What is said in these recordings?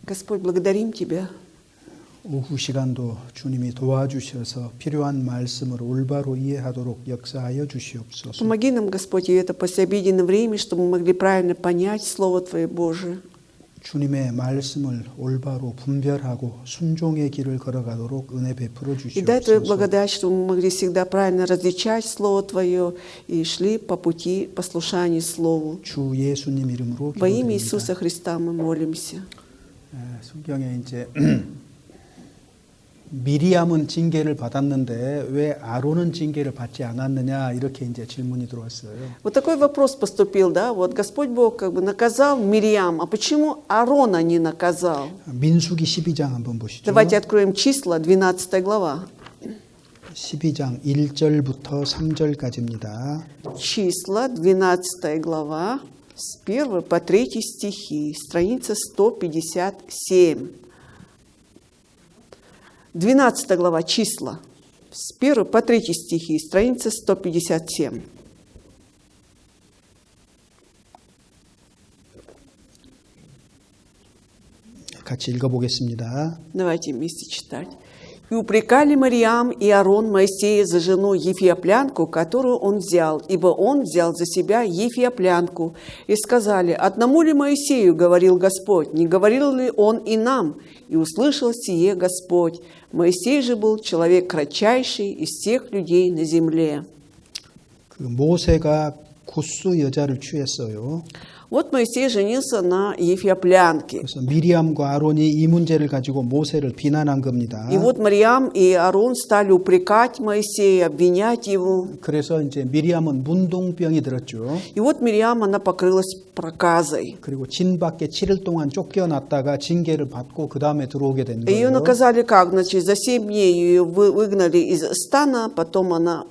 Господь, благодарим Тебя. 오후 시간도 주님이 도와주셔서 필요한 말씀을 올바로 이해하도록 역사하여 주시옵소서. Помоги нам, Господь, и это послеобеденное время, чтобы мы могли правильно понять Слово Твое Божие. 주님의 말씀을 올바로 분별하고 순종의 길을 걸어가도록 은혜 베풀어 И дай Твою 주시옵소서. благодать, чтобы мы могли всегда правильно различать Слово Твое и шли по пути послушания Слову. 주 예수님 이름으로 Во имя 기도드립니다. Иисуса Христа мы молимся. 성경에 이제 미리암은 징계를 받았는데 왜 아론은 징계를 받지 않았느냐 이렇게 이제 질문이 들어왔어요. Вот такой вопрос поступил, да? Вот Господь Бог как бы наказал Мирьям, а почему Аарона не наказал? 민수기 12장 한번 보시죠. Давайте откроем числа, 12 глава. 12장 1절부터 3절까지입니다. Числа, 12 глава, с 1 по 3 стихи, страница 157. 12 глава, числа, с 1 по 3 стихи, страница 157. 같이 읽어보겠습니다. Давайте вместе читать. «И упрекали Марьям и Аарон Моисея за жену Ефиоплянку, которую он взял, ибо он взял за себя Ефиоплянку. И сказали, одному ли Моисею говорил Господь, не говорил ли он и нам? И услышал сие Господь. Моисей же был человек кратчайший из всех людей на земле». 그 모세가 구스 여자를 취했어요. Вот Моисей женился на Ефиоплянке. 그래서 미리암과 아론이 이 문제를 가지고 모세를 비난한 겁니다. И вот Марьям и Аарон стали упрекать Моисея, обвинять его. 그래서 이제 미리암은 문둥병이 들었죠. И вот Мирьям, она покрылась проказой. 그리고 진 밖에 7일 동안 쫓겨났다가 징계를 받고 그 다음에 들어오게 된 Ее 거예요. наказали как? Значит, за 7 дней ее выгнали из стана, потом она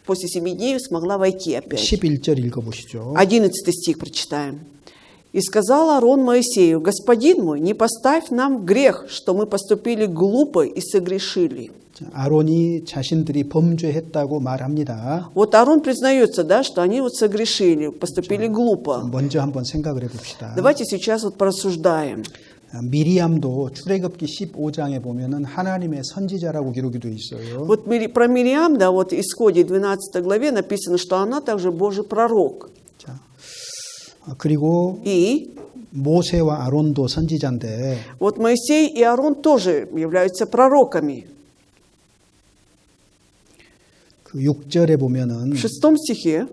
после 7 дней смогла войти опять. 11절 읽어보시죠. 11 стих прочитаем. «И сказал Аарон Моисею, господин мой, не поставь нам в грех, что мы поступили глупо и согрешили». 아론이 자신들이 범죄했다고 말합니다. Вот Аарон признается, да, что они вот согрешили, поступили глупо. 먼저 한번 생각을 해봅시다. Давайте сейчас вот порассуждаем. 미리암도 출애굽기 15장에 보면은 하나님의 선지자라고 기록이 되어 있어요. Вот про Мирьям, да, вот в Исходе 12 главе написано, что она также Божий пророк. 자, 그리고 И 모세와 아론도 선지자인데 вот Моисей и Аарон тоже являются пророками. 그 6절에 보면은 В 6 стихе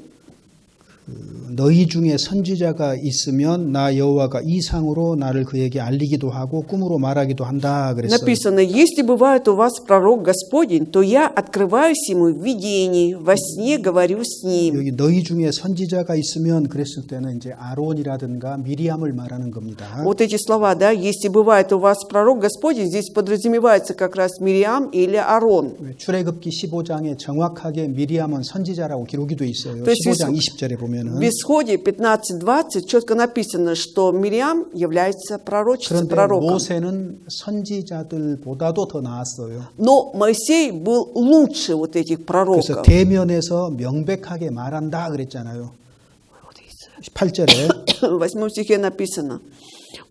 너희 중에 선지자가 있으면 나 여호와가 이상으로 나를 그에게 알리기도 하고 꿈으로 말하기도 한다 그랬어요. написано, если бывает у вас пророк Господень, то я открываюсь ему в видении, во сне говорю с ним. 여기 너희 중에 선지자가 있으면 그랬을 때는 이제 아론이라든가 미리암을 말하는 겁니다. Вот эти слова, да, если бывает у вас пророк Господень, здесь подразумевается как раз Мирьям или Аарон. 출애굽기 15장에 정확하게 미리암은 선지자라고 기록이 돼 있어요. То есть 15장 20절에 보면은 В Исходе 15-20 четко написано, что Мирьям является пророчицей, 그런데 пророком. 모세는 선지자들보다도 더 на았어요. Но Моисей был лучше вот этих 그래서 пророков. 대면에서 명백하게 말한다 그랬잖아요. 8절에 В 8 стихе написано,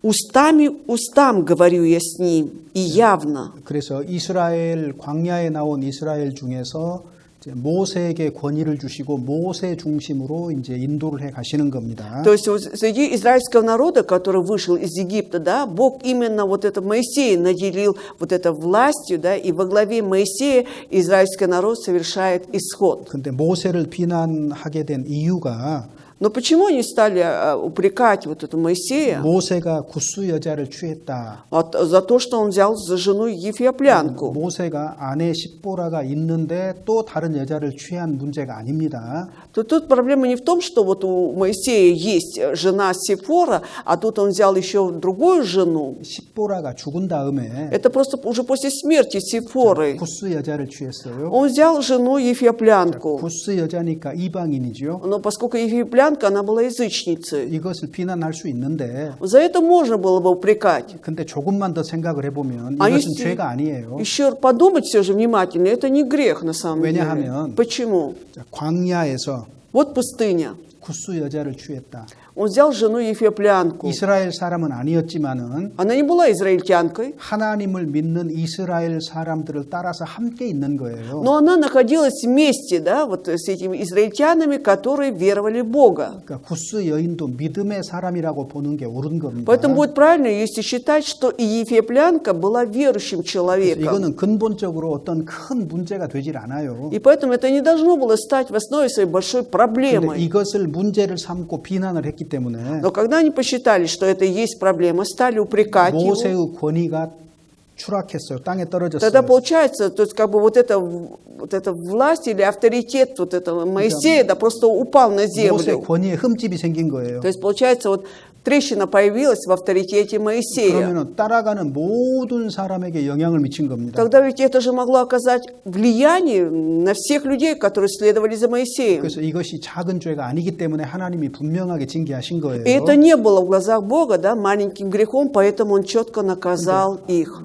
«Устами устам говорю я с ним, и явно». 그래서 이스라엘 광야에 나온 이스라엘 중에서 이제 모세에게 권위를 주시고 모세 중심으로 이제 인도를 해 가시는 겁니다. То есть вот среди израильского народа, который вышел из Египта, да, Бог именно вот это Моисея наделил вот это властью, да, и во главе Моисея израильский народ совершает исход. 근데 모세를 비난하게 된 이유가 Но почему они стали упрекать вот этого Моисея? 모세가 구스 여자를 취했다. Вот за то, что он взял за жену Ефиоплянку. 모세가 아내 십보라가 있는데 또 다른 여자를 취한 문제가 아닙니다. То тут проблема не в том, что вот у Моисея есть жена Сефора, а тут он взял еще другую жену. 십보라가 죽은 다음에 Это просто уже после смерти Сефоры. 구스 여자를 취했어요. Он взял жену Ефиоплянку. 구스 여자니까 이방인이죠. Но поскольку Ефиоплянка, она была язычницей. 이것을 비난할 수 있는데 За это можно было бы упрекать. 근데 조금만 더 생각을 해보면 А 이것은 если 죄가 아니에요. еще подумать все же внимательно, это не грех на самом деле. 왜냐하면 Почему? 자, 광야에서 Вот пустыня. 구스 여자를 취했다. Он взял жену ефиоплянку. 이스라엘 사람은 아니었지만은 Она не была израильтянкой, 하나님을 믿는 이스라엘 사람들을 따라서 함께 있는 거예요. но она находилась вместе, да, вот с этими израильтянами, которые веровали в Бога. 그러니까 구스 여인도 믿음의 사람이라고 보는 게 옳은 겁니다. Поэтому будет правильно, если считать, что и ефиоплянка была верующим человеком. 이거는 근본적으로 어떤 큰 문제가 되질 않아요. И поэтому это не должно было стать в основе своей большой 근데 проблемой. 이것을 문제를 삼고 비난을 했기 때문에 Но когда они посчитали, что это и есть проблема, стали упрекать его, 모세의 권위가 추락했어요. 땅에 떨어졌어요. тогда получается, то есть как бы вот эта власть или авторитет вот этого Моисея, да, просто упал на 모세 землю. 권위에 흠집이 생긴 거예요. То есть получается, вот трещина появилась в авторитете Моисея. 그러면 따라가는 모든 사람에게 영향을 미친 겁니다. Тогда ведь это же могло оказать влияние на всех людей, которые следовали за Моисеем. 그래서 이것이 작은 죄가 아니기 때문에 하나님이 분명하게 징계하신 거예요. И это не было в глазах Бога, да, маленьким грехом, поэтому Он четко наказал их.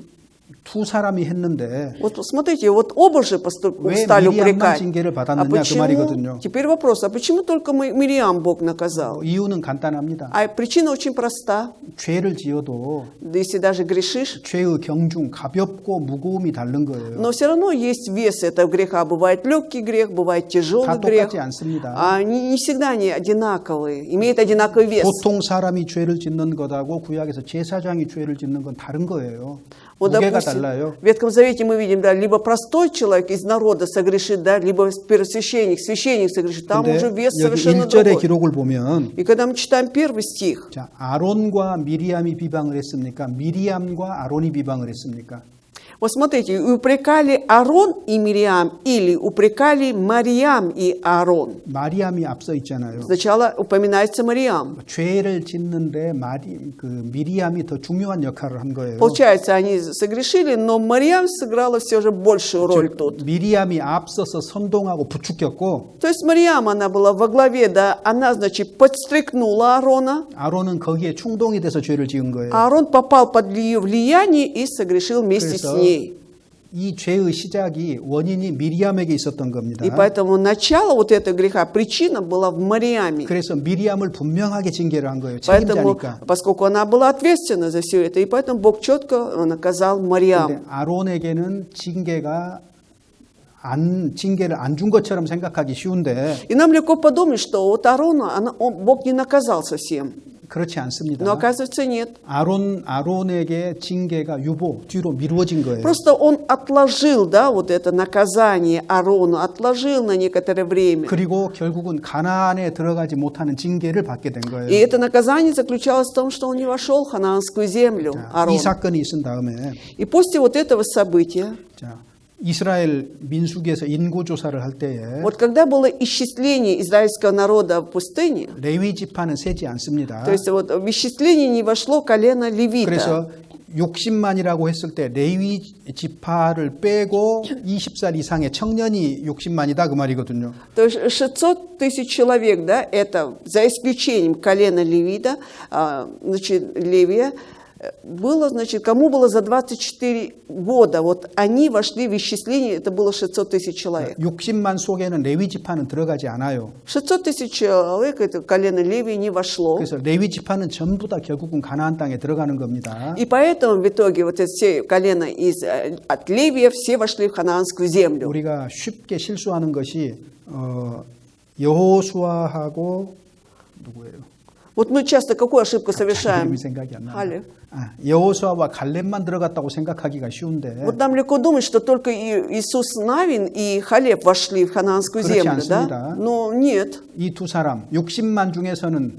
두 사람이 했는데 Вот посмотрите, вот оба же 왜 стали 미리암만 упрекать. 징계를 А 받았느냐 그 почему? 말이거든요. Теперь вопрос, а почему только Мириам Бог наказал? 이유는 간단합니다. А причина очень проста. 죄를 지어도 Да если даже грешишь, 죄의 경중, 가볍고 무거움이 다른 거예요. но все равно есть вес этого греха. Бывает легкий грех, бывает 다 тяжелый грех. 똑같지 않습니다. А не всегда они одинаковые, имеют одинаковый вес. 보통 사람이 죄를 짓는 것하고 구약에서 제사장이 죄를 짓는 건 다른 거예요. Вот, 무게가 допустим, 달라요. в Ветхом Завете мы видим, да, либо простой человек из народа согрешит, да, либо первосвященник, священник согрешит. Там 근데 уже вес 여기 совершенно 1절의 другой. 기록을 보면 И когда мы читаем первый стих, 자, 아론과 미리암이 비방을 했습니까? 미리암과 아론이 비방을 했습니까? вот смотрите, упрекали Аарон и Мириам или упрекали Мариам и Аарон? 마리암이 앞서 있잖아요. Сначала упоминается Мариам. 죄를 짓는데 미리암이 더 중요한 역할을 한 거예요. Получается, они согрешили, но Мариам сыграла все же большую роль тут. 미리암이 앞서서 선동하고 부추겼고 То есть Мариам, она была во главе, да, она, значит, подстрекнула Аарона, 아론은 거기에 충동이 돼서 죄를 지은 거예요. а Аарон попал под ее влияние и согрешил вместе с ней. 이 죄의 시작이 원인이 미리암에게 있었던 겁니다. И поэтому начало вот этого греха, причина была в Мариаме. 그래서 미리암을 분명하게 징계를 한 거예요. Поэтому, 책임자니까. поскольку она была ответственна за все это, и поэтому Бог четко наказал 근데 Мариам. 아론에게는 징계를 안 준 것처럼 생각하기 쉬운데 И нам легко подумать, что вот Аарона, Бог не наказал совсем. 그렇지 않습니다. Но оказывается нет. 아론에게 징계가 뒤로 미루어진 거예요. Просто он отложил, да, вот это наказание Аарону, отложил на некоторое время. 그리고 결국은 가나안에 들어가지 못하는 징계를 받게 된 И 거예요. это наказание заключалось в том, что он не вошел в ханаанскую землю, Аарон. 이 사건이 있은 다음에 И после вот этого события, 이스라엘 민수기에서 인구 조사를 할 때에 вот когда было исчисление израильского народа в пустыне, 레위 지파는 세지 않습니다. то есть вот в исчисление не вошло колено левита. 그래서 60만이라고 했을 때 레위 지파를 빼고 20살 이상의 청년이 60만이다 그 말이거든요. То есть 600 тысяч человек, да, это за исключением колена левита, значит, Левия, было, значит, кому было за 24 года, вот они вошли в исчисление, это было 600 тысяч человек. 60만 속에는 레위 지파는 들어가지 않아요. 600 тысяч человек, это колено Левии не вошло. 그래서 레위 지파는 전부 다 결국은 가나안 땅에 들어가는 겁니다. И поэтому в итоге вот эти все колена от Левия все вошли в ханаанскую землю. 우리가 쉽게 실수하는 것이 여호수아하고 누구예요? Вот мы часто какую ошибку совершаем? 이름이 생각이 안 나요. Халев. 여호수아와 갈렙만 들어갔다고 생각하기가 쉬운데 Вот нам легко думать, что только Иисус Навин и Халев вошли в ханаанскую 그렇지 землю, да? 않습니다. Но нет. 이 두 사람 60만 중에서는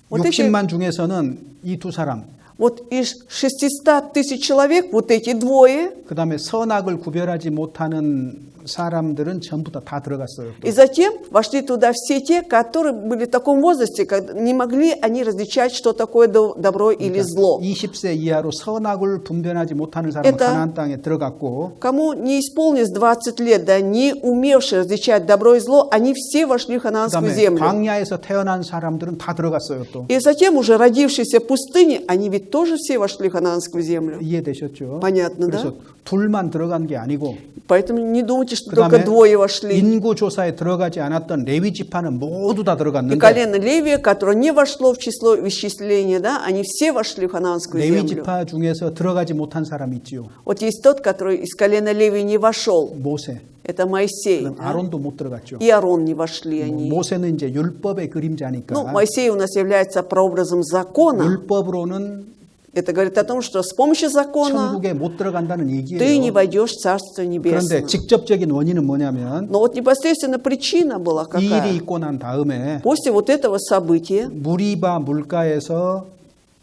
Вот эти- 60만 중에서는 이 두 사람 Вот из 600 тысяч человек, вот эти двое, 그다음에 선악을 구별하지 못하는 사람들은 전부 다 들어갔어요. и затем вошли туда все те, которые были в таком возрасте, когда не могли они различать, что такое добро или зло. 20세 이하로 선악을 분별하지 못하는 사람은 Это- 가나안 땅에 들어갔고 Кому не исполнилось 20 лет, да, не умевшие различать добро и зло, они все вошли в ханаанскую 그다음에 землю. 광야에서 태어난 사람들은 다 들어갔어요. 또 И затем уже родившиеся в пустыне, они ведь тоже все вошли в ханаанскую землю. 이해되셨죠? Понятно, 그래서 да? 둘만 들어간 게 아니고 Поэтому не думайте, что 그다음에 только двое вошли. 인구 조사에 들어가지 않았던 레위 지파는 모두 다 И 들어갔는데 колено Левия, которое не вошло в число исчисления, да, они все вошли в ханаанскую 레위 землю. 지파 중에서 들어가지 못한 사람이 있지요. Вот есть тот, который из колена Левия не вошел. 모세. Это Моисей. 그다음 Да? 아론도 못 들어갔죠. И Аарон не вошли они. 모세는 이제 율법의 그림자니까 Ну, Моисей у нас является прообразом закона. 율법으로는 Это говорит о том, что с помощью закона 천국에 못 들어간다는 ты не 얘기예요. войдешь в Царство Небесное. 그런데 직접적인 원인은 뭐냐면 Но вот непосредственно причина была 이 일이 какая? 있고 난 다음에 После вот этого события 무리바 물가에서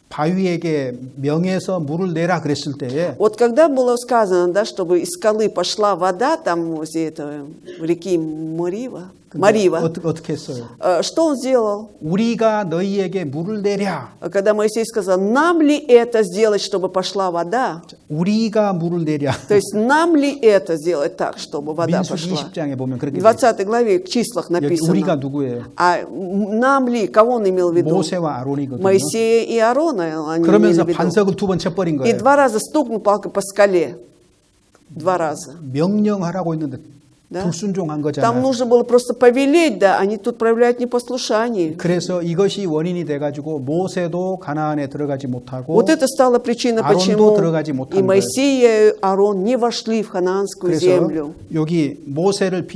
바위에게 명해서 물을 내라 그랬을 때에 вот когда было сказано, да, чтобы из скалы пошла вода, там возле этого реки Марива, 어떻게 했어요? что он сделал? 우리가 너희에게 물을 내랴. Когда Моисей сказал, нам ли это сделать, чтобы пошла вода? 우리가 물을 내랴. То есть нам ли это сделать так, чтобы вода 민수기 пошла? 20장에 보면 В 그렇게 돼요. 20 главе в числах 여기 우리가 написано. 누구예요? А нам ли, кого он имел в виду? 모세와 아론이거든요. Моисея и Аарона они имели 그러면서 в виду. 반석을 두 번 쳐버린 И 거예요. 2 раза стукнул палкой по скале. 2 раза. 명령하라고 했는데 Да? 불순종한 Там 거잖아요. нужно было просто повелеть, да, они тут проявляют непослушание. 그래서 이것이 원인이 돼가지고 모세도 가나안에 들어가지 못하고 Вот это стало причиной, 아론도 почему 들어가지 и 못한 거예요. Моисей, и Аарон не вошли в ханаанскую 그래서 землю. 여기 모세를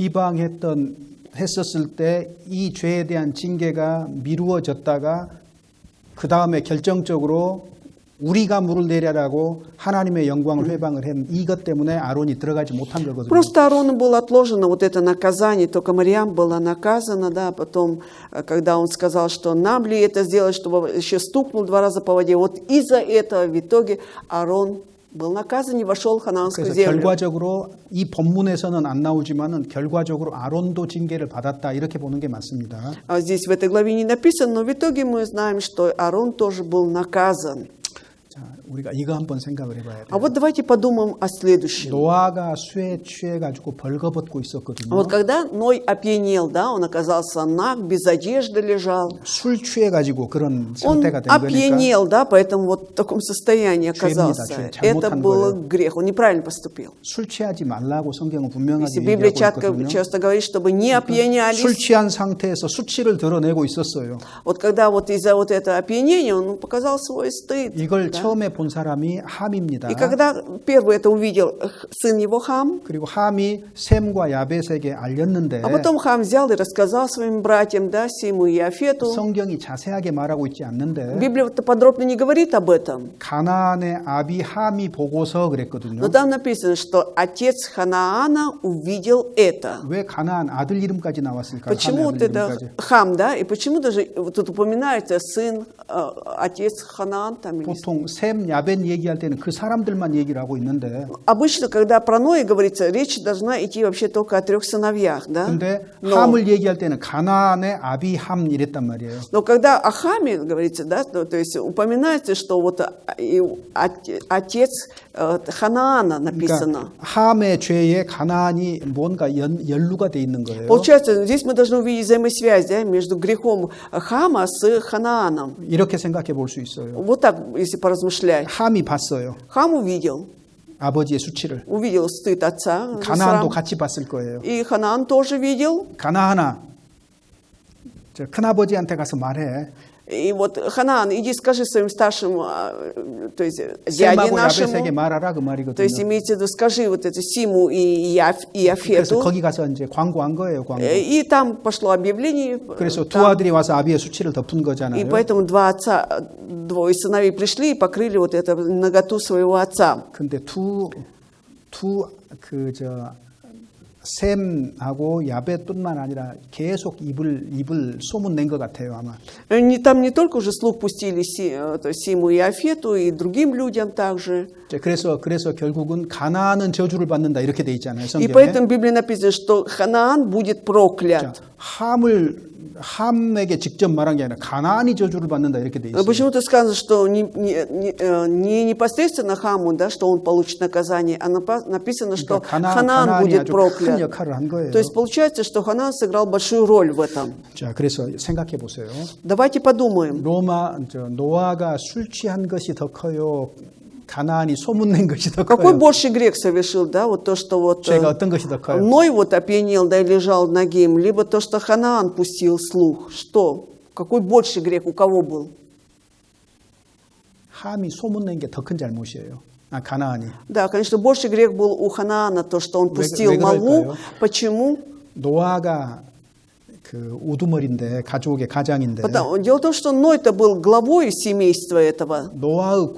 했었을 때 이 죄에 대한 징계가 미루어졌다가 그 다음에 결정적으로 우리가 물을 내려라고 하나님의 영광을 회방을 한 이것 때문에 아론이 들어가지 못한 거거든요. Просто Аарону было отложено вот это наказание, только Марьям была наказана, да, потом, когда он сказал, что нам ли это сделать, чтобы еще стукнул 2 раза по воде, вот из-за этого в итоге Аарон был наказан и вошел в ханаанскую 그래서 землю. 결과적으로 이 본문에서는 안 나오지만은 결과적으로 아론도 징계를 받았다 이렇게 보는 게 맞습니다. А здесь в этой главе не написано, но в итоге мы знаем, что Аарон тоже был наказан. 자, 우리가 이거 한번 생각을 해봐야 돼요. А вот давайте подумаем о следующем. 노아가 수에 취해가지고 벌거벗고 А 있었거든요. вот когда Ной опьянел, да, он оказался наг, без одежды лежал. 술 취해가지고 그런 Он 상태가 된 거니까 опьянел, да, поэтому вот в таком состоянии оказался. 죄, Это 잘못한 был 거예요. грех, он неправильно поступил. 술 취하지 말라고 성경은 분명하게 Если Библия 얘기하고 있거든요. часто говорит, чтобы не опьянялись. 술 취한 상태에서 수치를 드러내고 있었어요. Вот когда вот из-за вот этого опьянения он показал свой стыд. 이걸 да. 처음에 본 사람이 함입니다. И когда первый это увидел сын его Хам, 그리고 함이 셈과 야벳에게 알렸는데 а потом Хам взял и рассказал своим братьям, да, Симу и Яфету. 성경이 자세하게 말하고 있지 않는데 Библия-то подробно не говорит об этом. 가나안의 아비 함이 보고서 그랬거든요. Но там написано, что отец Ханаана увидел это. 왜 가나안 아들 이름까지 나왔을까? Почему 함의 вот 아들 это 이름까지. Хам, да, и почему даже вот тут упоминается сын, отец Ханаан там? Или... 보통 셈, 야벳 얘기할 때는 그 사람들만 얘기를 하고 있는데 Обычно, когда про Ноя говорится, речь должна идти вообще только о 3 сыновьях, да? 근데 Но, 함을 얘기할 때는 가나안의 아비 함 이랬단 말이에요. но когда о Хаме говорится, да, то есть упоминается, что вот отец Ханаана написано. 그러니까 함의 죄에 가나안이 뭔가 연루가 돼 있는 거예요. Получается, здесь мы должны увидеть взаимосвязь, да, между грехом Хама с Ханааном. 이렇게 생각해 볼 수 있어요. Вот так, если поразмышлять. 함이 봤어요. Хам увидел 아버지의 수치를. стыд отца. 가나안도 같이 봤을 거예요. И Ханаан тоже видел. 가나안아, 저 큰아버지한테 가서 말해. И вот Ханаан, иди скажи своим старшим, то есть дяде 셈하고 야벳에게 нашему, 말하라 그 то 말이거든요. есть имеется в виду, скажи вот это Симу и 그래서 Яфету. 거기 가서 이제 광고한 거예요, 광고. И там пошло объявление. 그래서 두 там. 아들이 와서 아비의 수치를 덮은 И 거잖아요. поэтому двое сыновей пришли и покрыли вот это наготу своего отца. 근데 셈하고 야벳뿐만 아니라 계속 입을 소문 낸 것 같아요, 아마. Там не только уже слух пустили то есть Симу и Яфету, и другим людям также. 그래서 결국은 가나안은 저주를 받는다 이렇게 돼 있잖아요, И 성경에. поэтому в Библии написано, что Ханаан будет проклят. 함에게 직접 말한 게 아니라 가나안이 저주를 받는다 이렇게 돼 있어요. Почему-то сказано, что не непосредственно Хаму, да, что он получит наказание, а написано, что Ханаан будет проклят. То есть получается, что Ханаан сыграл большую роль в этом. 자, 그래서 생각해 보세요. Давайте подумаем. 노아가 술 취한 것이 더 커요. 가나안이 소문낸 것이 더 Какой 커요. больше грех совершил, да, вот то, что вот 죄가 어떤 것이 더 커요? Ной вот опьянел, да, и лежал нагим, либо то, что Ханаан пустил слух. Что? Какой больше грех у кого был? 함이 소문낸 게 더 큰 잘못이에요. 가나안이. Да, конечно, больше грех был у Ханаана, то, что он пустил 왜 молву. 그럴까요? Почему? 노아가 그 우두머리인데 가족의 가장인데 Дело в том, что Ной-то был главой семейства этого. 노아의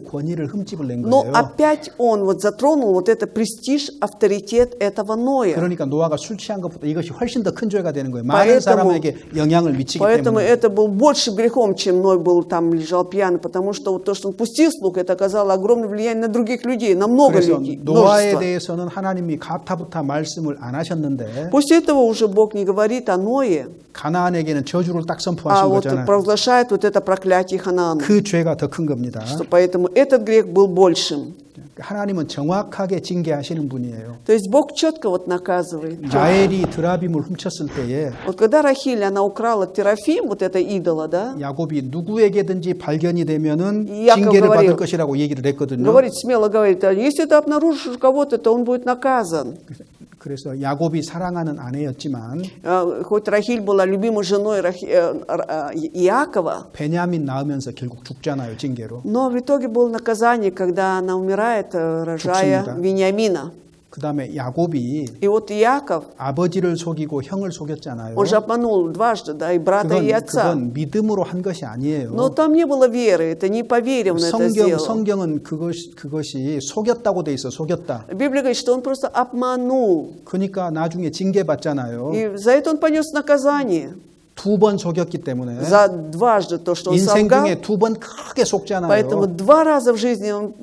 권위를 흠집을 낸 Но 거예요. опять он вот затронул вот это престиж, авторитет этого Ноя. 그러니까 노아가 술 취한 것보다 이것이 훨씬 더 큰 죄가 되는 거예요. 많은 사람에게 영향을 미치기 Поэтому 때문에. это был больше грехом, чем Ной был там лежал пьяный, потому что вот то, что он пустил слух, это оказало огромное влияние на других людей, на много 그래서 людей. 노아에 множество. 대해서는 하나님이 가타부타 말씀을 안 하셨는데 После этого уже Бог не говорит о Ное, 가나안에게는 저주를 딱 а 선포하신 вот 거잖아요. провозглашает вот это проклятие Ханаану. 그 죄가 더 큰 겁니다. Что поэтому этот грех был большим. 하나님은 정확하게 징계하시는 분이에요. То есть Бог четко вот наказывает. 라헬이 드라빔을 훔쳤을 때에 Вот когда Рахиль, она украла Терафим, вот это идола, да, 야곱이 누구에게든지 발견이 되면은 야곱 징계를 받을 говорил. 것이라고 얘기를 했거든요. говорит, смело говорит, а если ты обнаружишь кого-то, то он будет наказан. 그래서 야곱이 사랑하는 아내였지만 Хоть Рахиль была любимой женой Иакова, 베냐민 낳으면서 결국 죽잖아요, 징계로. но в итоге было наказание, когда она умирает, рожая 죽습니다. Вениамина. 그다음에 야곱이 И вот Иаков, 아버지를 속이고 형을 속였잖아요. он же обманул дважды, да, и брата, и отца. 그건 믿음으로 한 것이 아니에요. Но там не было веры, это не по вере он это сделал. 성경은 그것이 속였다고 돼 있어, 속였다. Библия говорит, что он просто обманул. 그러니까 나중에 징계받잖아요. И за это он понес наказание. 2번 속였기 때문에 За дважды то, что он 인생 солгал. 중에 2번 크게 속잖아요. Поэтому 2 раза в жизни он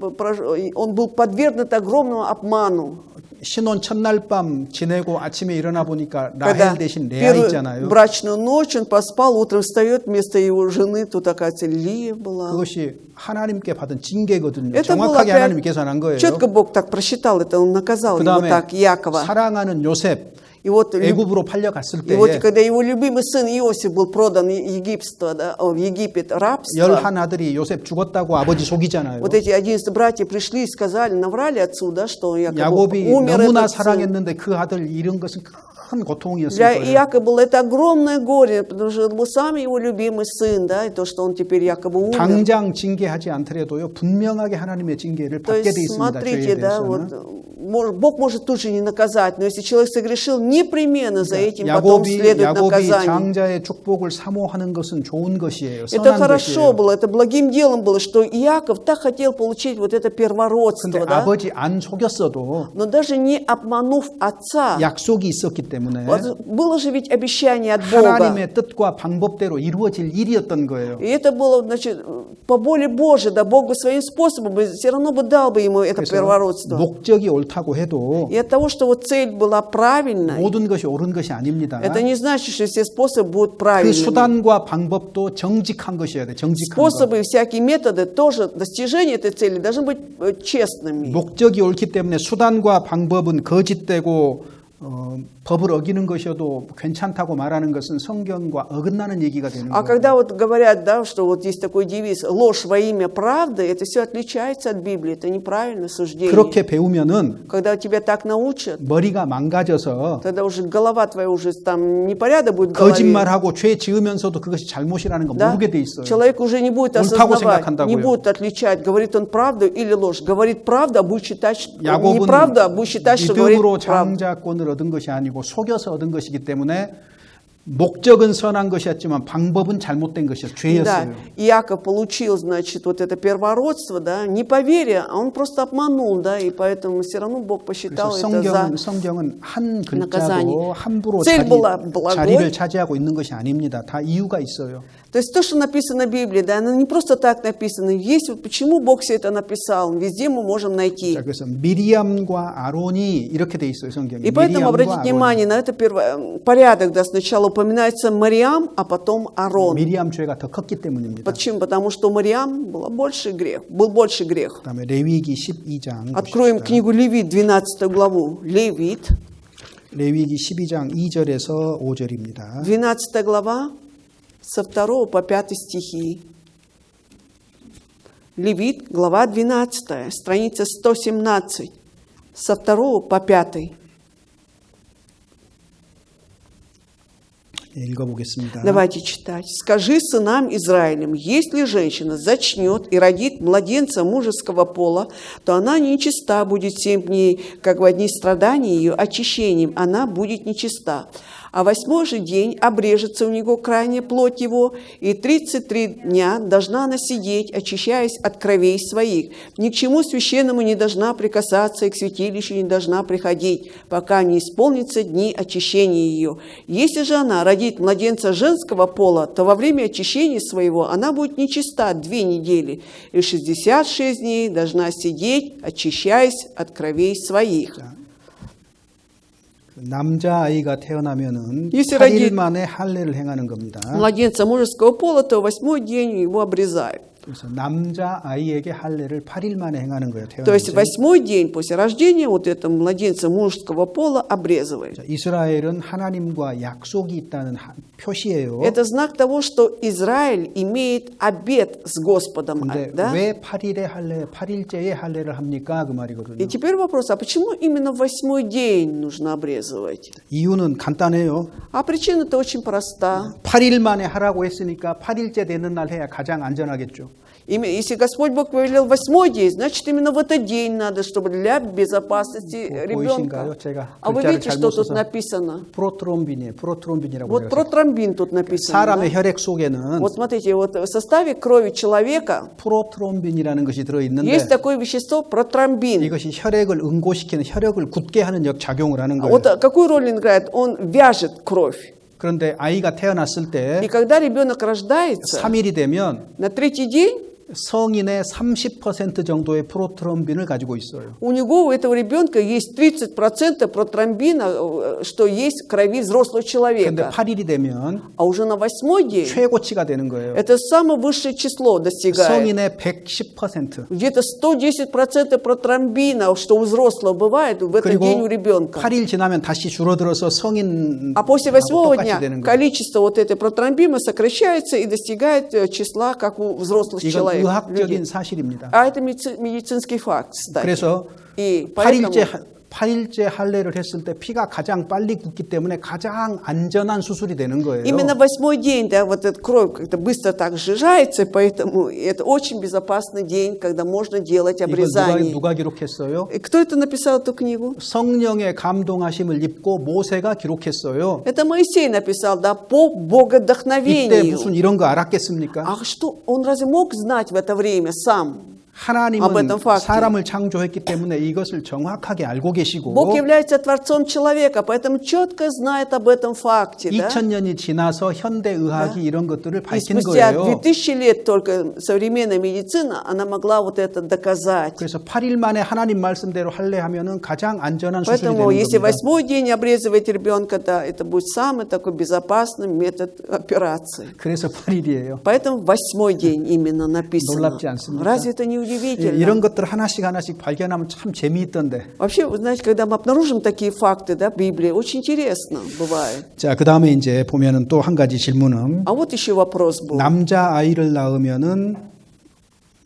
был подвергнут огромному обману. 신혼 첫날 밤 지내고 아침에 일어나 보니까 Когда 라헬 대신 레아 первую 있잖아요. брачную ночь он поспал, утром встает, вместо его жены тут, оказывается, Лия была. 그것이 하나님께 받은 징계거든요. Это было 정확하게 하나님이 опять, 계산한 거예요. четко Бог так просчитал это, он наказал его 그다음에 так, Якова. 사랑하는 요셉 И вот, 애굽으로 팔려갔을 и вот 때에 когда его любимый сын Иосиф был продан в Египет, рабство, 11 아들이 요셉 죽었다고 아버지 속이잖아요. вот эти 11 братьев пришли и сказали, наврали отцу, да, что якобы 야곱이 умер 너무나 этот сын. 사랑했는데 그 아들 잃은 것은 큰 고통이었을 Для 거예요. Иакова было это огромное горе, потому что это был самый его любимый сын, да, и то, что он теперь якобы умер. 당장 징계하지 않더라도요. 분명하게 하나님의 징계를 То 받게 돼 есть, 있습니다. смотрите, 죄에 да, 대해서는. вот, Бог может тут же не наказать, но если человек согрешил, непременно за этим потом следует 야곱이 наказание. 장자의 축복을 사모하는 것은 좋은 것이에요. Это 선한 хорошо 것이에요. было, это благим делом было, что Иаков так хотел получить вот это 근데 первородство, да? 아버지 안 속였어도 Но даже не обманув отца, 약속이 있었기 때문에 вот было же ведь обещание от Бога. 하나님의 뜻과 방법대로 이루어질 일이었던 거예요. И это было, значит, по воле Божией, да, Бог бы своим способом все равно бы дал бы ему это первородство. 목적이 옳다고 해도 И от того, что вот цель была правильной, 모든 것이 옳은 것이 아닙니다. это не значит, что все способы будут 그 правильными. 수단과 방법도 정직한 것이어야 돼. 정직한 것. Способы и всякие методы тоже достижения этой цели должны быть честными. 목적이 옳기 때문에 수단과 방법은 거짓되고 법을 어기는 것이어도 괜찮다고 말하는 것은 성경과 어긋나는 얘기가 되는 А 거예요. когда вот говорят, да, что вот есть такой девиз «ложь во имя правды», это все отличается от Библии, это неправильное суждение. 그렇게 배우면은 Когда тебя так научат, 머리가 망가져서 тогда уже голова твоя уже там непорядок будет в голове. 거짓말하고 죄 지으면서도 그것이 잘못이라는 거 Да? 모르게 돼 있어요. Человек уже не будет 옳다고 осознавать, 생각한다고요. не будет отличать, говорит он правду или ложь. Говорит правду, а будет считать, что 야곱은 неправду, а будет считать, что говорит 믿음으로 правду. 장자권을 얻은 것이 아니고 속여서 얻은 것이기 때문에 목적은 선한 것이었지만 방법은 잘못된 것이었어요. Да, 죄였어요. Иаков получил, значит, вот это первородство, да, не по вере, а он просто обманул, да, и поэтому все равно Бог посчитал 그래서 это за... 성경은 한 наказание. 글자도 함부로 Цель была благой. 자리를 차지하고 있는 것이 아닙니다. 다 이유가 있어요. То есть то, что написано в Библии, да, оно не просто так написано. Есть вот почему Бог все это написал, везде мы можем найти. 자, 그래서 미리암과 아론이 이렇게 돼 있어요, 성경에. И поэтому обратите внимание на это порядок, да, сначала упоминается Мариам, а потом Арон. 미리암 죄가 더 컸기 때문입니다. Почему? Потому что у Мариам был больше грех. 그다음에 레위기 12장 Откроем книгу Левит, 12 главу. Левит, 레위기 12장 2절에서 5절입니다. 12 глава, со 2 по 5 стихи. Левит, глава 12, страница 117, со 2 по 5. 읽어보겠습니다. Давайте читать. «Скажи сынам Израилем, если женщина зачнет и родит младенца мужеского пола, то она нечиста будет 7 дней, как в дни страдания ее очищением, она будет нечиста. А 8-й же день обрежется у него крайняя плоть его, и 33 дня должна она сидеть, очищаясь от кровей своих. Ни к чему священному не должна прикасаться, и к святилищу не должна приходить, пока не исполнятся дни очищения ее. Если же она родит младенца женского пола, то во время очищения своего она будет нечиста 2 недели, и 66 дней должна сидеть, очищаясь от кровей своих». 남자아이가 태어나면은 Если 8일 만에 할례를 행하는 겁니다. Младенца мужеского пола, то 8-й день его обрезают. 그래서 남자아이에게 할례를 8일 만에 행하는 거예요. То есть 태어나면. 8-й день после рождения вот этого младенца мужского пола обрезывают. 이스라엘은 하나님과 약속이 있다는 표시예요. Это знак того, что Израиль имеет обет с Господом. 근데 Да? 왜 8일째에 할례를 합니까? 그 말이거든요. И теперь вопрос, а почему именно в 8-й день нужно обрезывать? 이유는 간단해요. А причина-то очень проста. 8일 만에 하라고 했으니까 8일째 되는 날 해야 가장 안전하겠죠. Если Господь Бог повелел 8-й день, значит именно в этот день надо, чтобы для безопасности ребенка. 보이신가요? 제가 А вы 글자를 видите, что 잘못 тут 써서 написано? 프로트롬빈이라고 Вот 해요. протромбин тут написано. 사람의 Да? 혈액 속에는 Вот смотрите, вот в составе крови человека 프로트롬빈이라는 것이 들어 있는데 есть такое вещество протромбин. 이것이 혈액을 응고시키는 혈액을 굳게 하는 작용을 하는 거예요. Вот какую роль он играет? Он вяжет кровь. 그런데 아이가 태어났을 때 И когда ребенок рождается, 3일이 되면 на 3-й день 성인의 30% 정도의 프로트롬빈을 가지고 있어요. у него, у этого ребенка есть 30% протромбина, что есть в крови взрослого 그런데 человека. 8일이 되면 А уже на 8-й день 최고치가 되는 거예요. это самое высшее число достигает. 성인의 110%. Где-то 110% протромбина, что у взрослого бывает, в этот день 그리고 у ребенка. 8일 지나면 다시 줄어들어서 성인 А после 8-го 똑같이 дня 되는 거예요. количество вот этой протромбина сокращается и достигает числа, как у взрослых 이건 человек. 의학적인 людей. 사실입니다. А это медицинский факт, кстати. 그래서 И поэтому 8일째 할례를 했을 때 피가 가장 빨리 굳기 때문에 가장 안전한 수술이 되는 거예요. именно 8-й день, да, вот эта кровь как-то быстро так сжижается, поэтому это очень безопасный день, когда можно делать 이걸 обрезание. 누가 기록했어요? И кто это написал эту книгу? 성령의 감동하심을 입고 모세가 기록했어요. Это Моисей написал, да, по 이때 богодохновению. 무슨 이런 거 알았겠습니까? А что, он разве мог знать в это время сам? об 하나님은 этом факте. 사람을 창조했기 때문에 이것을 정확하게 알고 계시고 Бог является Творцом человека, поэтому четко знает об этом факте. Да? 2000년이 지나서 현대의학이 이런 것들을 И 밝힌 спустя 거예요. 2000 лет только современная медицина, она могла вот это доказать. 그래서 8일 만에 하나님 말씀대로 할례하면은 가장 안전한 수술이 Поэтому, 되는 если 겁니다. 8-й день обрезывать ребенка, да, это будет самый такой безопасный метод операции. 그래서 8일이에요. Поэтому 8-й день именно написано. 놀랍지 않습니까? Разве это не удивительно? 이런 것들 하나씩 발견하면 참 재미있던데. Вообще, вы знаете, когда мы обнаружим такие факты, да, в Библии, очень интересно бывает. 자, 그다음에 이제 보면은 또 한 가지 질문은 А вот еще вопрос был. 남자 아이를 낳으면은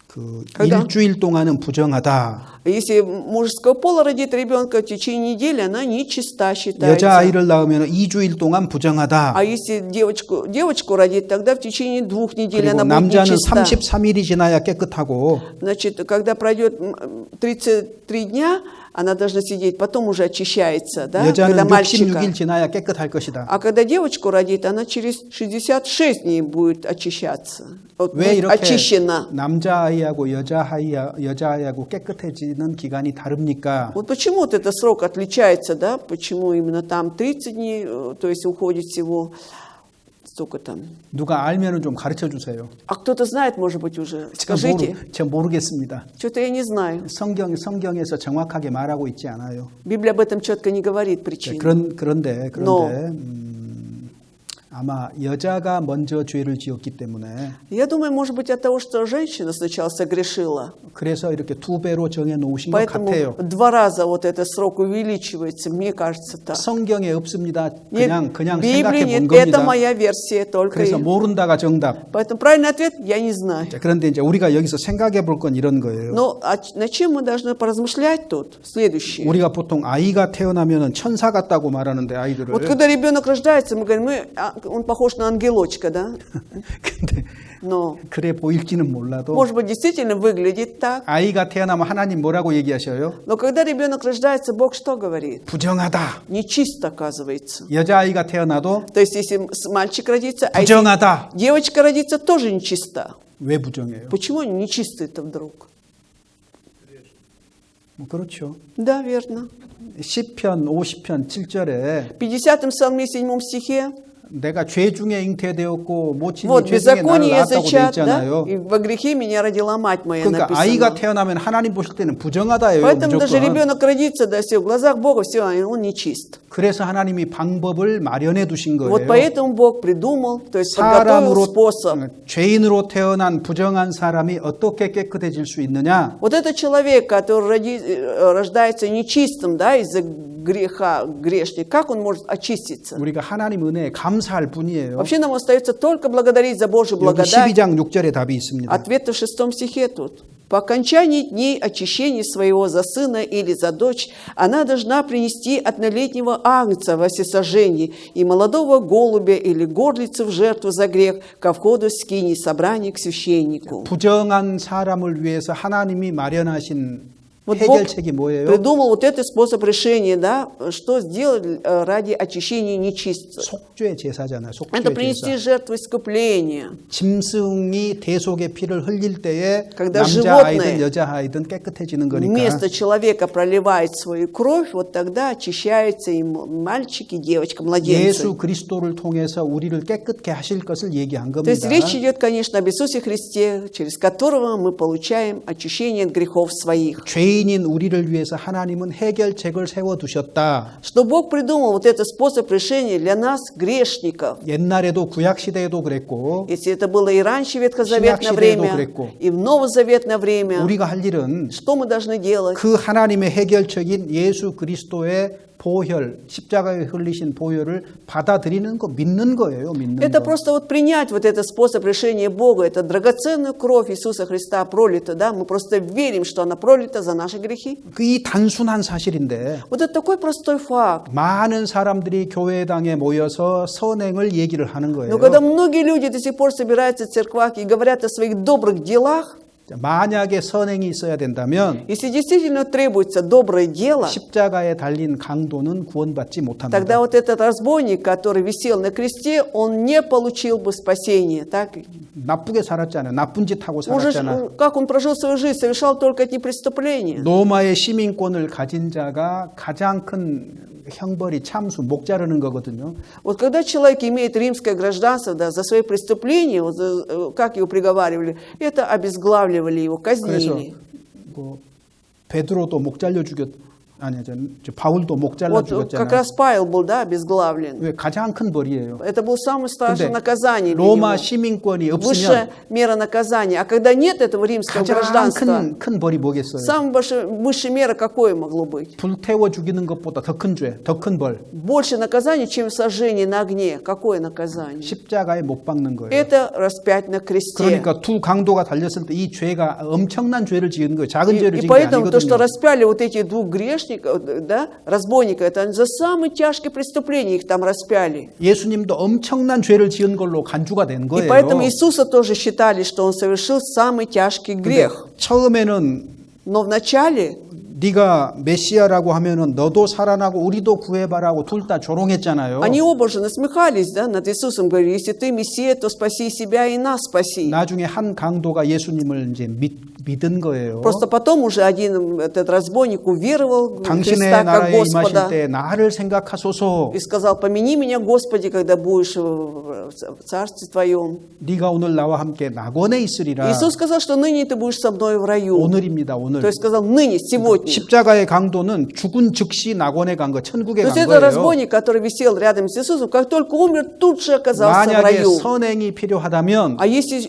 그 когда? 일주일 동안은 부정하다. Если мужского пола родит ребенка в течение недели, она нечиста считается. 여자 아이를 낳으면 2주일 동안 부정하다. А если девочку родит, тогда в течение 2 недель 그리고 она будет 남자는 нечиста. 33일이 지나야 깨끗하고 Значит, когда пройдет 33 дня, она должна сидеть, потом уже очищается, да, когда 여자는 мальчика. 66일 지나야 깨끗할 것이다. А когда девочку родит, она через 66 дней будет очищаться. Вот 왜 будет 이렇게 очищена. 남자 아이하고 여자 아이하고 깨끗해지는 기간이 다릅니까? Вот почему вот этот срок отличается, да? Почему именно там 30 дней, то есть уходит всего столько там. 누가 알면은 좀 가르쳐 주세요. А кто-то знает, может быть, уже. Скажите. 제가 모르겠습니다. Что-то я не знаю. 성경에서 정확하게 말하고 있지 않아요. Библия об этом четко не говорит причин. 그런데 Но 아마 여자가 먼저 죄를 지었기 때문에 Я думаю, может быть, от того, что женщина сначала согрешила. 그래서 이렇게 2배로 정해 놓으신 것 Поэтому 같아요. 2 раза вот этот срок увеличивается, мне кажется так. 성경에 없습니다. Нет, 그냥 в Библии 생각해 본 нет, это 겁니다. моя версия только. 그래서 모른다가 정답. Поэтому правильный ответ я не знаю. 자, 그런데 이제 우리가 여기서 생각해 볼 건 이런 거예요. Но над чем мы должны поразмышлять тут? Следующее. 우리가 보통 아이가 태어나면 천사 같다고 말하는데 아이들을. Вот когда ребенок рождается, мы говорим, он похож на ангелочка, да? 근데 Но, 그래 보일지는 몰라도 может быть, действительно выглядит так. 아이가 태어나면 하나님 뭐라고 얘기하셔요? Но когда ребенок рождается, Бог что говорит? 부정하다. Нечисто, оказывается. 여자아이가 태어나도 То есть, если мальчик родится, а если 부정하다. девочка родится, тоже нечиста. 왜 부정해요? Почему они нечистые-то вдруг? 뭐 그렇죠. Да, верно. 시편 50편 7절에 В 50-м псалме 7 стихе 내가 죄 중에 잉태되었고 모친이 вот, 죄 중에 나를 беззаконие я 낳았다고 돼 зачат, да? 있잖아요. И во грехе меня родила мать моя, 그러니까 아이가 написано. 태어나면 하나님 보실 때는 부정하다예요. Поэтому даже 무조건. ребенок родится, да, все, в глазах Бога все, он нечист. 그래서 하나님이 방법을 마련해 두신 거예요. Вот поэтому Бог придумал, то есть подготовил 사람으로 способ. 죄인으로 태어난 부정한 사람이 어떻게 깨끗해질 수 있느냐? Вот этот человек, который рождается нечистым, да, из-за греха, грешник, как он может очиститься? 우리가 하나님 은혜에 감사할 뿐이에요. Вообще нам остается только благодарить за Божью 여기 благодать. 12장 6절에 답이 있습니다. Ответ в 6 стихе тут. По окончании дней очищения своего за сына или за дочь она должна принести однолетнего агнца во всесожжение и молодого голубя или горлицу в жертву за грех ко входу скинии собрания к священнику. 부정한 사람을 위해서 하나님이 마련하신 Вот Бог 해결책이 뭐예요? придумал вот этот способ решения, да, что сделать ради очищения нечистых. 속죄 제사잖아요. Это 속죄 принести 제사. жертву искупления. 짐승이 대속의 피를 흘릴 때에 Когда 남자아이든 животное 여자아이든 깨끗해지는 거니까. Вместо человека проливает свою кровь, вот тогда очищаются и мальчики, девочка, младенцы. 예수 그리스도를 통해서 우리를 깨끗게 하실 것을 얘기한 То есть 겁니다. речь идет, конечно, об Иисусе Христе, через которого мы получаем очищение от грехов своих. 죄인인 우리를 위해서 하나님은 해결책을 세워두셨다. Что Бог придумал вот этот способ решения для нас, грешников. 옛날에도 구약 시대에도 그랬고 Если это было и раньше ветхозаветное 신약 время, 시대에도 그랬고. и в новозаветное время, 우리가 할 일은 что мы должны делать? 그 하나님의 해결책인 예수 그리스도의 보혈, 십자가에 흘리신 보혈을 받아들이는 거, 믿는 거예요. 믿는 Это 거. просто вот принять вот этот способ решения Бога, это драгоценную кровь Иисуса Христа пролита, да, мы просто верим, что она пролита за наши грехи. 이 단순한 사실인데 Вот это такой простой факт. 많은 사람들이 교회당에 모여서 선행을 얘기를 하는 거예요. Но когда многие люди до сих пор собираются в церквах и говорят о своих добрых делах, 만약에 선행이 있어야 된다면 если действительно требуется доброе дело, 십자가에 달린 강도는 구원받지 못합니다. тогда вот этот разбойник, который висел на кресте, он не получил бы спасения. Так? 나쁘게 살았잖아요. 나쁜 짓 하고 Уже, 살았잖아. как он прожил свою жизнь, совершал только одни преступления. 로마의 시민권을 가진 자가 가장 큰 형벌이 참수, 목 자르는 거거든요. Вот когда человек имеет римское гражданство, да, за свои преступления, вот, как его приговаривали, это обезглавливали его, 그래서 казнили. 뭐 베드로도 목 잘려 죽였 아니야, 저 바울도 목 잘라 Вот как 죽였잖아요. раз Павел был, да, обезглавлен. 왜 가장 큰 벌이에요. Это было самое страшное 근데 наказание для 로마 него. 시민권이 Высшая 없으면 мера наказания. А когда нет этого римского 가장 гражданства, 큰 벌이 뭐겠어요? самая высшая мера какое могло быть? 불태워 죽이는 것보다 더 큰 죄, 더 큰 벌. Больше наказания, чем сожжение на огне. Какое наказание? 십자가에 못 박는 거예요. Это распять на кресте. 그러니까 두 강도가 달렸을 때 이 죄가 엄청난 죄를 지은 거예요. 작은 죄를 И 지은 게 поэтому то, что 아니거든요. распяли вот этих двух грешников, да, разбойников, это за самые тяжкие преступления их там распяли. 예수님도 엄청난 죄를 지은 걸로 간주가 된 И 거예요. поэтому Иисуса тоже считали, что он совершил самый тяжкий грех. 처음에는 Но вначале 네가 메시아라고 하면은 너도 살아나고 우리도 구해봐라고 둘 다 조롱했잖아요. они оба же насмехались, да, над Иисусом, говорили, если ты Мессия, то спаси себя и нас спаси. 나중에 한 강도가 예수님을 이제 믿은 거예요. Просто потом уже один этот разбойник уверовал в 당신의 Христа как 나라에 임하실 Господа 때 나를 생각하소서. и сказал: помяни меня, Господи, когда будешь в Царстве Твоем. 네가 오늘 나와 함께 낙원에 있으리라. Иисус сказал, что ныне ты будешь со мной в раю. 오늘입니다. То 오늘. есть сказал ныне, сегодня. 십자가의 강도는 죽은 즉시 낙원에 간 거, 천국에 То 간 есть это 거예요. разбойник, который висел рядом с Иисусом, как только умер, тут же оказался в 만약에 раю. 선행이 필요하다면 А если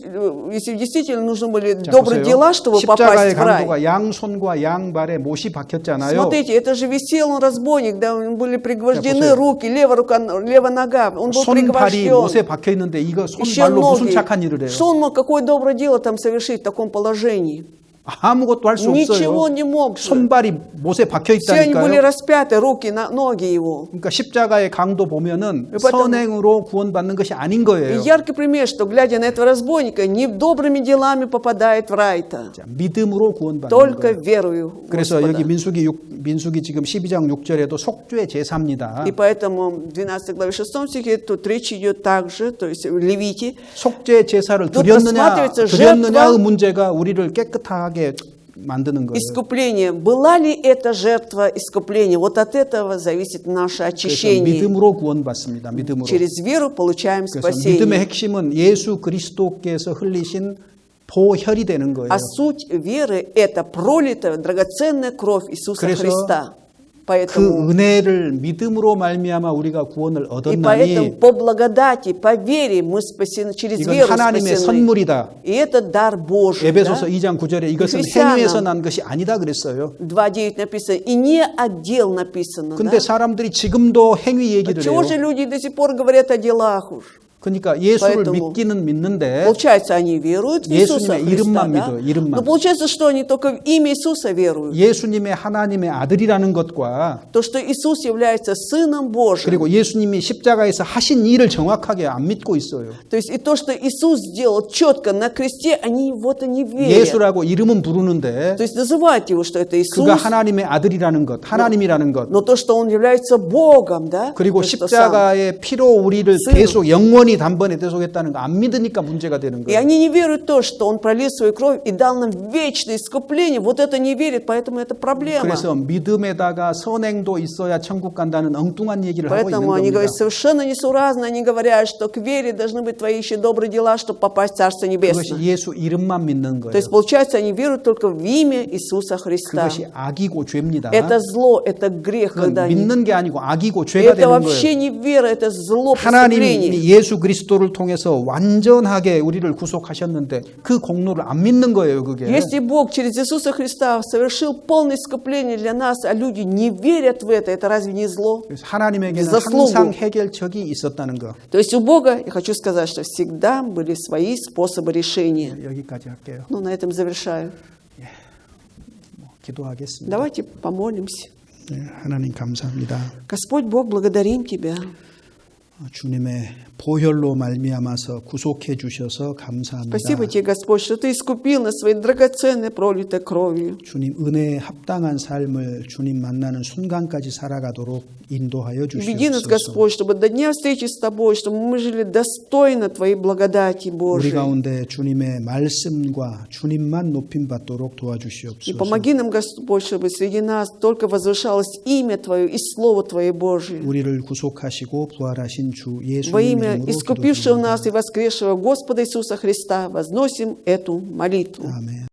действительно нужны были 자, добрые 보세요. дела, чтобы 십자가의 попасть в рай. 강도가 양손과 양발에 못이 박혔잖아요. Смотрите, это же висел он разбойник, да, были пригвождены 보세요. руки, левая рука, левая нога, он был 손발이 못에 пригвожден. 박혀 있는데 이거 Еще 손발로 무슨 ноги. 착한 일을 해요? Что он мог, какое доброе дело там совершить в таком положении? 아무것도 할 수 Ничего 없어요. не мог же. 손발이 못에 박혀 Все они были 있다니까요. распяты, руки, ноги его. 그러니까 십자가의 강도 보면은 И поэтому- 선행으로 구원받는 것이 아닌 И 거예요. яркий пример, что, глядя на этого разбойника, не добрыми делами попадает в рай-то, 자, 믿음으로 구원받는 только 거예요. верою в 그래서 여기 Господа. 민수기 지금 12장 6절에도 속죄 제사입니다. И поэтому в 12 главе 6 стихе тут речь идет также, то есть в Левите, 속죄 제사를 또 드렸느냐의 просматривается 문제가 우리를 깨끗하게 만드는 거예요. искупление. Была ли это жертва искупления? Вот от этого зависит наше 그래서 очищение. 믿음으로 구원받습니다. 믿음으로. Через веру получаем 그래서 믿음의 спасение. 핵심은 예수 그리스도께서 흘리신 보혈이 되는 거예요. А суть веры – это пролитая драгоценная кровь Иисуса 그래서 Христа. 그 Поэтому, 은혜를 믿음으로 말미암아 우리가 구원을 и поэтому 얻었나니 по благодати, по вере мы спасены, через 이건 веру 하나님의 спасены. 선물이다. И это дар Божий. 에베소서 Да? 2장 9절에 이것은 Ефесянам. 행위에서 난 것이 아니다 그랬어요. 2:9 написано, и не отдел написано. 근데 Да? 사람들이 지금도 행위 얘기를 Чего 해요. же люди до сих пор говорят о делах уж? 그러니까 예수를 поэтому 믿기는 믿는데 Получается, они веруют в Иисуса 예수님의 Христа, 이름만 да? 믿어요, 이름만. Но получается, что они только в имя Иисуса веруют. 예수님의 하나님의 아들이라는 것과 То, что Иисус является Сыном Божьим. 그리고 예수님이 십자가에서 하신 일을 정확하게 안 믿고 있어요. То есть и то, что Иисус сделал четко на кресте, они в это не верят. 예수라고 이름은 부르는데 То есть называют его, что это Иисус, 그가 하나님의 아들이라는 것, 하나님이라는 것, но то, что Он является Богом, да? 그리고 То, что сам. 십자가의 피로 우리를 сын. 대속 영원히 단번에 대속했다는 거 안 믿으니까 문제가 되는 И 거예요. они не верят в то, что Он пролил свою кровь и дал нам вечное искупление. Вот это не верит, поэтому это проблема. 그래서 믿음에다가 선행도 있어야 천국 간다는 엉뚱한 얘기를 하고 있는 Поэтому они 겁니다. говорят совершенно несуразно, они говорят, что к вере должны быть твои еще добрые дела, чтобы попасть в Царство 그것이 Небесное. 예수 이름만 믿는 То 거예요. есть, получается, они веруют только в имя Иисуса Христа. 그것이 악이고 죄입니다. Это зло, это грех, 그건 когда они... 믿는 게 아니고 악이고 죄가 Это 되는 вообще 거예요. не вера, это зло, 하나님이 преступление. 예수 그리스도를 통해서 완전하게 우리를 구속하셨는데 그 공로를 안 믿는 거예요, 그게. Если Бог через Иисуса Христа совершил полное искупление для нас, а люди не верят в это разве не зло? 그래서 하나님에게는 заслугу. 항상 해결책이 있었다는 거. То есть у Бога, я хочу сказать, что всегда были свои способы решения. 여기까지 할게요. Ну, на этом завершаю. 기도하겠습니다. Давайте помолимся. 네, 하나님 감사합니다. Господь Бог, благодарим Тебя. 주님의 보혈로 말미암아서 구속해 주셔서 감사합니다. Спасибо Тебе, Господь, что Ты искупил нас своей драгоценной пролитой кровью. 주님 은혜에 합당한 삶을 주님 만나는 순간까지 살아가도록 인도하여 Веди нас, 주시옵소서. Господь, чтобы до дня встречи с Тобой, чтобы мы жили достойно Твоей благодати 우리 Божией. 가운데 주님의 말씀과 주님만 높임 받도록 И 도와주시옵소서. помоги нам, Господь, чтобы среди нас только возвышалось имя Твое и Слово Твое Божие. 우리를 구속하시고 부활하신 주 예수님 Во имя 이름으로 искупившего 기도드립니다. нас и воскресшего Господа Иисуса Христа возносим эту молитву. 아멘.